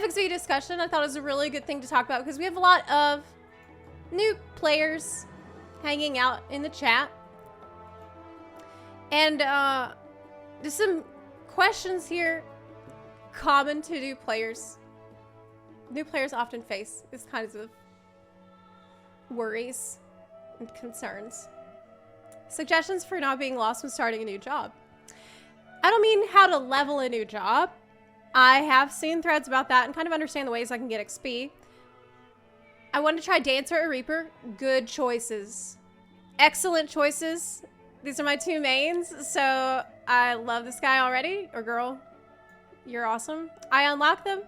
FFXIV discussion, I thought it was a really good thing to talk about because we have a lot of new players hanging out in the chat. And just some questions here common to new players. New players often face these kinds of worries and concerns. Suggestions for not being lost when starting a new job. I don't mean how to level a new job. I have seen threads about that and kind of understand the ways I can get XP. I wanted to try Dancer or Reaper. Good choices. Excellent choices. These are my two mains, so I love this guy already, or girl. You're awesome. I unlocked them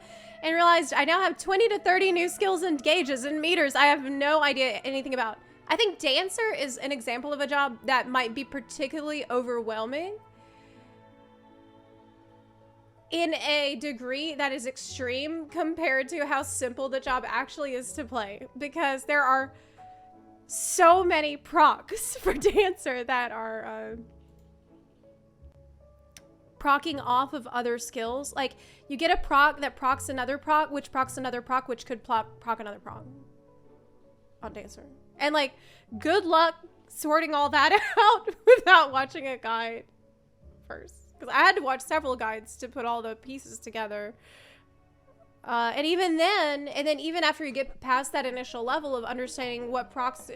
and realized I now have 20 to 30 new skills and gauges and meters I have no idea anything about. I think Dancer is an example of a job that might be particularly overwhelming in a degree that is extreme compared to how simple the job actually is to play, because there are so many procs for Dancer that are procking off of other skills. Like, you get a proc that procs another proc, which procs another proc, which could proc another proc on Dancer. And like, good luck sorting all that out without watching a guide first. Because I had to watch several guides to put all the pieces together. And even then, even after you get past that initial level of understanding what procs,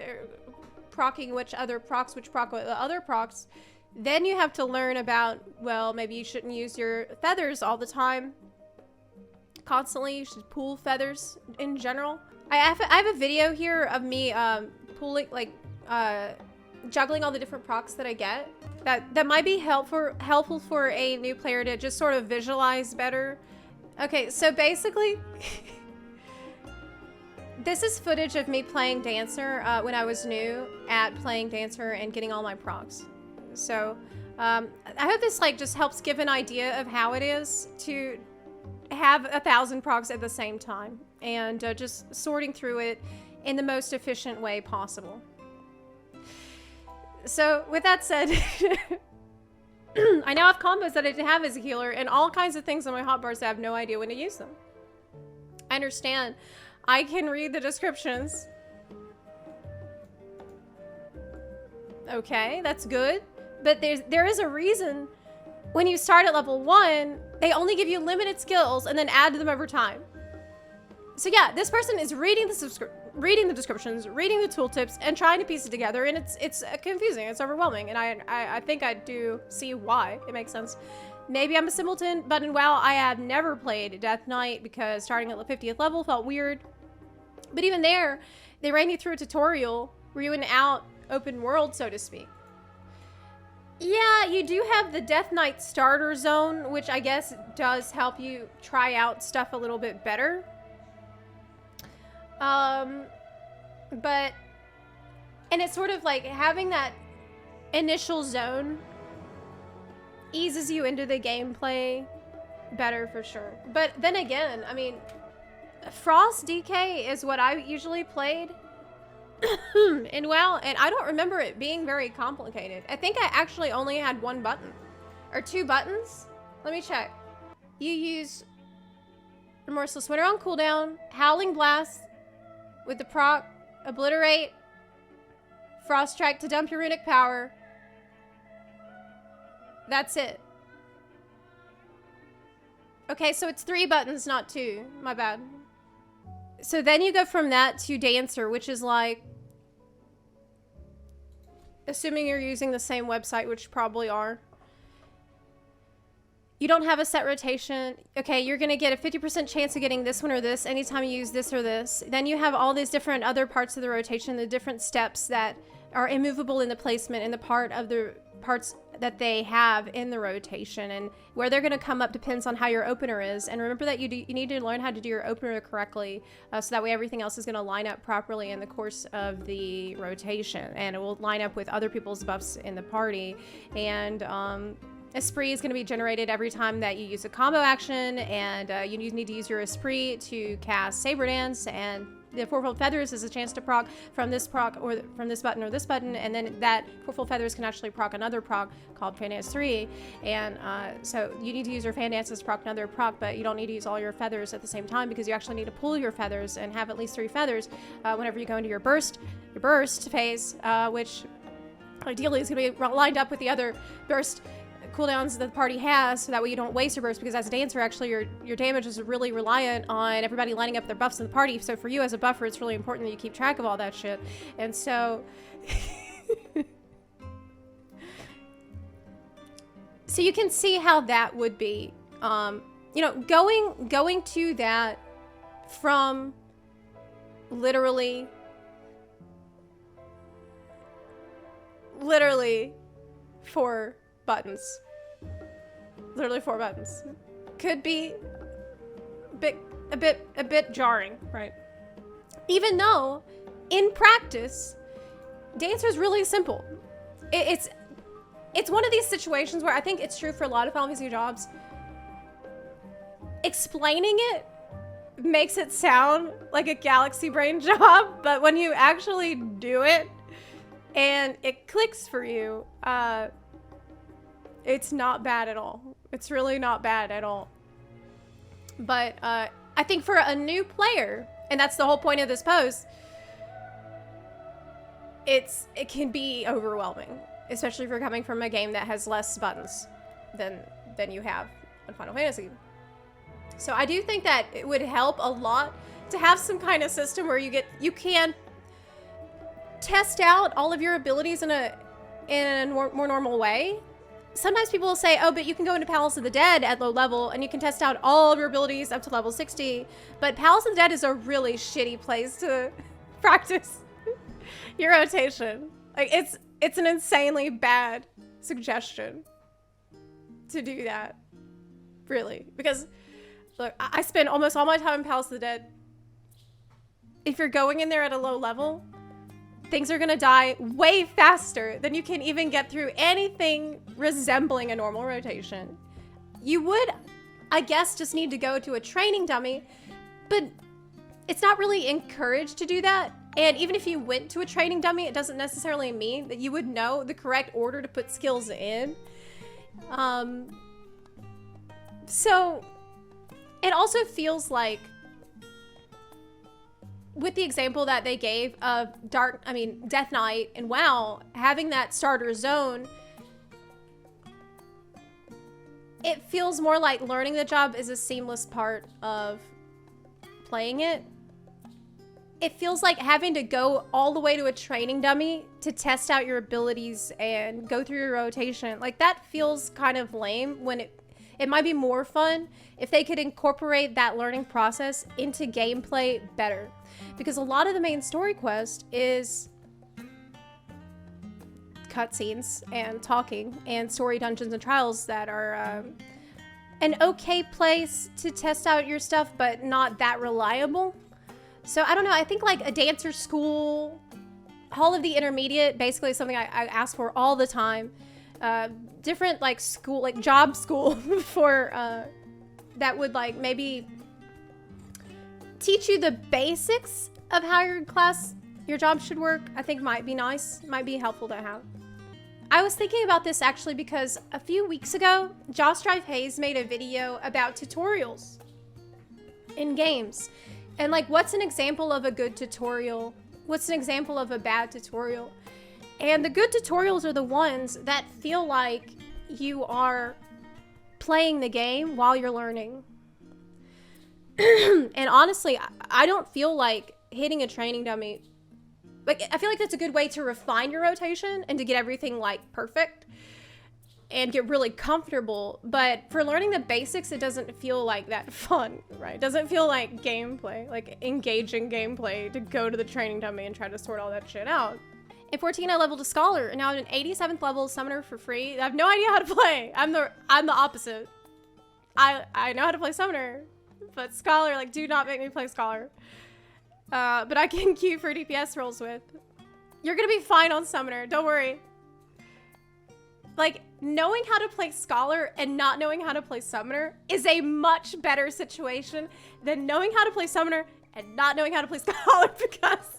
procking which other procs, which proc the other procs, then you have to learn about, well, maybe you shouldn't use your feathers all the time. Constantly, you should pool feathers in general. I have a video here of me pooling, like, juggling all the different procs that I get. That might be helpful for a new player to just sort of visualize better. Okay, so basically, this is footage of me playing Dancer when I was new at playing Dancer and getting all my procs. So I hope this like just helps give an idea of how it is to have 1,000 procs at the same time and just sorting through it in the most efficient way possible. So with that said, I now have combos that I didn't have as a healer and all kinds of things on my hotbars that I have no idea when to use them. I understand. I can read the descriptions. Okay, that's good. But there is a reason when you start at level 1, they only give you limited skills and then add to them over time. So yeah, this person is reading the descriptions, reading the tooltips, and trying to piece it together, and it's confusing, it's overwhelming, and I think I do see why. It makes sense. Maybe I'm a simpleton, but in WoW, I have never played Death Knight because starting at the 50th level felt weird. But even there, they ran you through a tutorial where you went out open world, so to speak. Yeah, you do have the Death Knight starter zone, which I guess does help you try out stuff a little bit better. And it's sort of like having that initial zone eases you into the gameplay better for sure. But then again, I mean, Frost DK is what I usually played in WoW, and I don't remember it being very complicated. I think I actually only had one button or 2 buttons. Let me check. You use Remorseless Winter on cooldown, Howling Blast with the proc, Obliterate, Frost Strike to dump your runic power. That's it. Okay, so it's 3 buttons, not 2. My bad. So then you go from that to Dancer, which is like, assuming you're using the same website, which you probably are. You don't have a set rotation. Okay, you're gonna get a 50% chance of getting this one or this anytime you use this or this. Then you have all these different other parts of the rotation, the different steps that are immovable in the placement and the part of the parts that they have in the rotation, and where they're gonna come up depends on how your opener is. And remember that you need to learn how to do your opener correctly, so that way everything else is gonna line up properly in the course of the rotation, and it will line up with other people's buffs in the party. And Esprit is going to be generated every time that you use a combo action, and you need to use your Esprit to cast Saber Dance and the fourfold feathers is a chance to proc from this proc or from this button or this button, and then that fourfold feathers can actually proc another proc called Fan Dance 3, and so you need to use your Fan Dances to proc another proc, but you don't need to use all your feathers at the same time because you actually need to pull your feathers and have at least 3 feathers whenever you go into your burst phase, which ideally is going to be lined up with the other burst cooldowns that the party has, so that way you don't waste your burst, because as a dancer, actually your damage is really reliant on everybody lining up their buffs in the party. So for you as a buffer, it's really important that you keep track of all that shit. And so so you can see how that would be, you know, going to that from literally 4 buttons. Literally 4 buttons. Could be a bit jarring, right? Even though, in practice, dance is really simple. It's one of these situations where I think it's true for a lot of Final Fantasy jobs. Explaining it makes it sound like a galaxy brain job, but when you actually do it and it clicks for you, it's not bad at all. It's really not bad at all. But I think for a new player, and that's the whole point of this post, it can be overwhelming, especially if you're coming from a game that has less buttons than you have in Final Fantasy. So I do think that it would help a lot to have some kind of system where you can test out all of your abilities in a more normal way. Sometimes people will say, oh, but you can go into Palace of the Dead at low level and you can test out all of your abilities up to level 60. But Palace of the Dead is a really shitty place to practice your rotation. Like, it's an insanely bad suggestion to do that. Really. Because, look, I spend almost all my time in Palace of the Dead. If you're going in there at a low level, things are gonna die way faster than you can even get through anything resembling a normal rotation. You would, I guess, just need to go to a training dummy, but it's not really encouraged to do that. And even if you went to a training dummy, it doesn't necessarily mean that you would know the correct order to put skills in. So it also feels like, with the example that they gave of Death Knight and WoW, having that starter zone, it feels more like learning the job is a seamless part of playing it. It feels like having to go all the way to a training dummy to test out your abilities and go through your rotation. Like, that feels kind of lame when it might be more fun if they could incorporate that learning process into gameplay better. Because a lot of the main story quest is cutscenes and talking and story dungeons and trials that are an okay place to test out your stuff, but not that reliable. So I don't know, I think like a dancer school, Hall of the Intermediate, basically something I ask for all the time. Different like school, like job school for that would like maybe teach you the basics of how your job should work. I think might be nice, might be helpful to have. I was thinking about this actually because a few weeks ago, Josh Drive Hayes made a video about tutorials in games. And like, what's an example of a good tutorial? What's an example of a bad tutorial? And the good tutorials are the ones that feel like you are playing the game while you're learning. And honestly, I don't feel like hitting a training dummy. Like, I feel like that's a good way to refine your rotation and to get everything like perfect and get really comfortable. But for learning the basics, it doesn't feel like that fun, right? It doesn't feel like gameplay, like engaging gameplay to go to the training dummy and try to sort all that shit out. In 14, I leveled a Scholar, and now I'm an 87th level Summoner for free. I have no idea how to play. I'm the opposite. I know how to play Summoner, but Scholar, like, do not make me play Scholar. But I can queue for DPS rolls with. You're gonna be fine on Summoner, don't worry. Like, knowing how to play Scholar and not knowing how to play Summoner is a much better situation than knowing how to play Summoner and not knowing how to play Scholar, because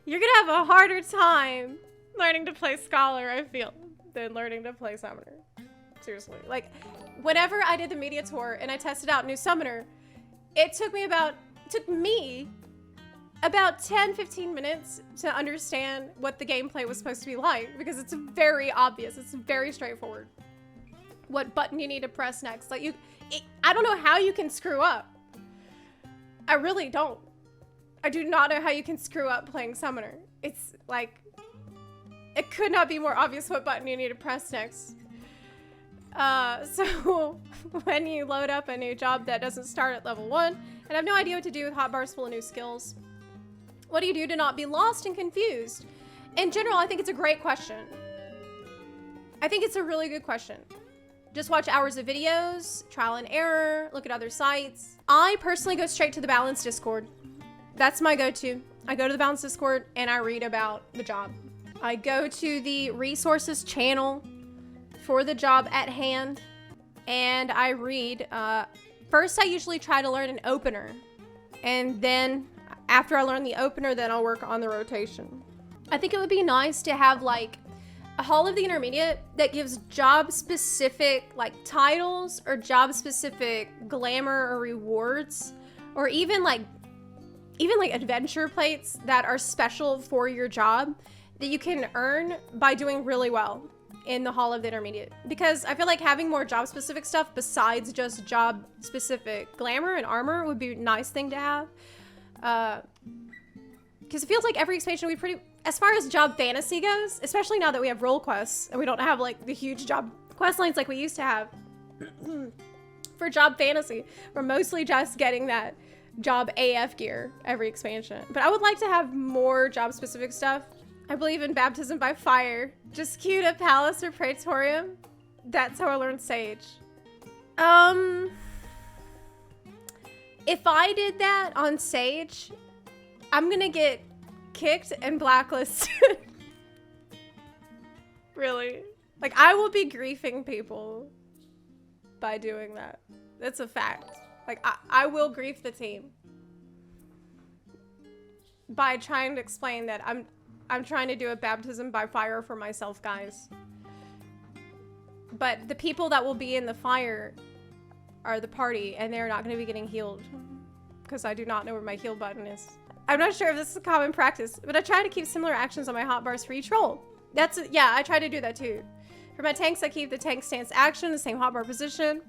you're gonna have a harder time learning to play Scholar, I feel, than learning to play Summoner. Seriously. Like, whenever I did the media tour and I tested out new Summoner, it took me about 10-15 minutes to understand what the gameplay was supposed to be like, because it's very obvious. It's very straightforward what button you need to press next. Like, I don't know how you can screw up. I really don't. I do not know how you can screw up playing Summoner. It's like, it could not be more obvious what button you need to press next. So when you load up a new job that doesn't start at level 1 and have no idea what to do with hotbars full of new skills, what do you do to not be lost and confused? In general, I think it's a great question. I think it's a really good question. Just watch hours of videos, trial and error, look at other sites. I personally go straight to the Balance Discord. That's my go-to. I go to the Balance Discord and I read about the job. I go to the resources channel for the job at hand and I read. First, I usually try to learn an opener, and then after I learn the opener, then I'll work on the rotation. I think it would be nice to have like a Hall of the Intermediate that gives job-specific like titles or job-specific glamour or rewards, or even like adventure plates that are special for your job that you can earn by doing really well in the Hall of the Intermediate. Because I feel like having more job-specific stuff besides just job-specific glamour and armor would be a nice thing to have. Because it feels like every expansion as far as job fantasy goes, especially now that we have role quests and we don't have like the huge job quest lines like we used to have. For job fantasy, we're mostly just getting that job AF gear every expansion. But I would like to have more job-specific stuff. I believe in baptism by fire. Just queued a palace or praetorium. That's how I learned Sage. If I did that on Sage, I'm gonna get kicked and blacklisted. Really. Like, I will be griefing people by doing that. That's a fact. Like, I will grief the team by trying to explain that I'm trying to do a baptism by fire for myself, guys. But the people that will be in the fire are the party, and they're not going to be getting healed because I do not know where my heal button is. I'm not sure if this is a common practice, but I try to keep similar actions on my hotbars for each role. Yeah, I try to do that too. For my tanks, I keep the tank stance action, the same hotbar position.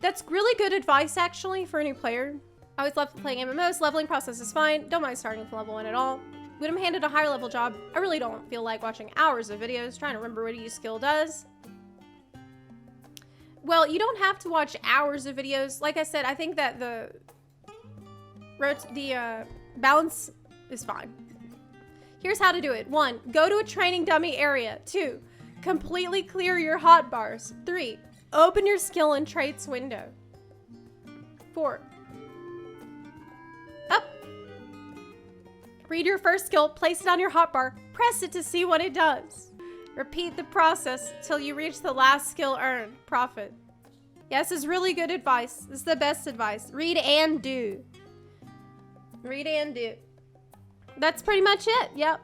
That's really good advice, actually, for a new player. I always love playing MMOs. Leveling process is fine. Don't mind starting from level 1 at all. When I'm handed a higher level job, I really don't feel like watching hours of videos trying to remember what each skill does. Well, you don't have to watch hours of videos. Like I said, I think that the balance is fine. Here's how to do it. 1, go to a training dummy area. 2, completely clear your hotbars. 3, open your skill and traits window. 4, up. Read your first skill, place it on your hotbar, press it to see what it does. Repeat the process till you reach the last skill earned. Profit. Yeah, this is really good advice. This is the best advice. Read and do. Read and do. That's pretty much it. Yep.